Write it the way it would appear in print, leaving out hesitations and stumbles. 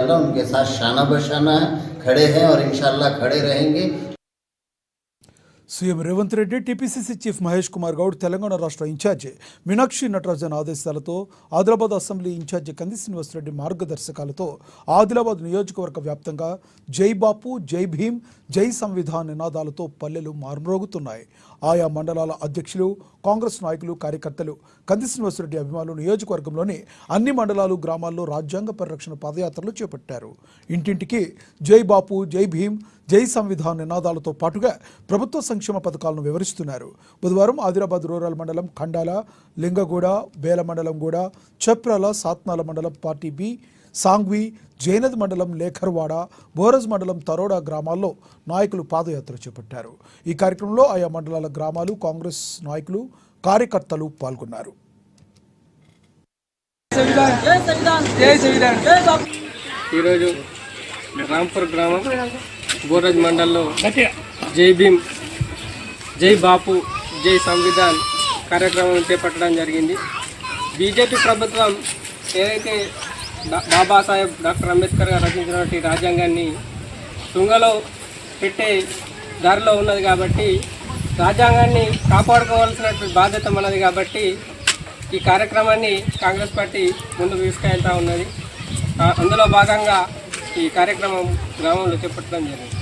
उनके साथ शाना बशाना खड़े हैं और इंशाल्लाह खड़े रहेंगे। CM Revanth Reddy, TPCC chief Mahesh Kumar Goud, Telangana రాష్ట్ర ఇన్ఛార్జి మీనాక్షి నటరాజన్ ఆదేశాలతో ఆదిలాబాద్ అసెంబ్లీ ఇన్ఛార్జి కంది శ్రీనివాసరెడ్డి మార్గదర్శకాలతో ఆదిలాబాద్ నియోజకవర్గ వ్యాప్తంగా జై బాపు, జై భీమ్, జై సంవిధాన్ నినాదాలతో పల్లెలు మారుమ్రోగుతున్నాయి. ఆయా మండలాల అధ్యక్షులు, కాంగ్రెస్ నాయకులు, కార్యకర్తలు, కంది శ్రీనివాసరెడ్డి అభిమానులు నియోజకవర్గంలోని అన్ని మండలాలు, గ్రామాల్లో రాజ్యాంగ పరిరక్షణ పాదయాత్రలు చేపట్టారు. ఇంటింటికి జై బాపు, జై భీమ్, జై సంవిధాన్ నినాదాలతో పాటుగా ప్రభుత్వ సంక్షేమ పథకాలను వివరిస్తున్నారు. బుధవారం ఆదిలాబాద్ రూరల్ మండలం ఖండాల, లింగగూడ, బేల మండలం గూడ, చప్రాల, సాత్నాల మండలం పార్టీ బి, సాంగ్వి, జైనద్ మండలం లేఖర్వాడ, బోరజ్ మండలం తరోడా గ్రామాల్లో నాయకులు పాదయాత్ర చేపట్టారు. ఈ కార్యక్రమంలో ఆయా మండలాల గ్రామాలు, కాంగ్రెస్ నాయకులు, కార్యకర్తలు పాల్గొన్నారు. ఈరోజు రాంపూర్ గ్రామం బోరజ్ మండల్లో జై భీమ్, జై బాపు, జై సంవిధాన్ కార్యక్రమం చేపట్టడం జరిగింది. బీజేపీ ప్రభుత్వం ఏదైతే బాబాసాహెబ్ డాక్టర్ అంబేద్కర్ గారు రచించినటువంటి రాజ్యాంగాన్ని తుంగలో పెట్టే దారిలో ఉన్నది కాబట్టి రాజ్యాంగాన్ని కాపాడుకోవాల్సినటువంటి బాధ్యత మనది కాబట్టి ఈ కార్యక్రమాన్ని కాంగ్రెస్ పార్టీ ముందుకు తీసుకెళ్తా ఉన్నది. అందులో భాగంగా ఈ కార్యక్రమం గ్రామంలో చేపట్టడం జరిగింది.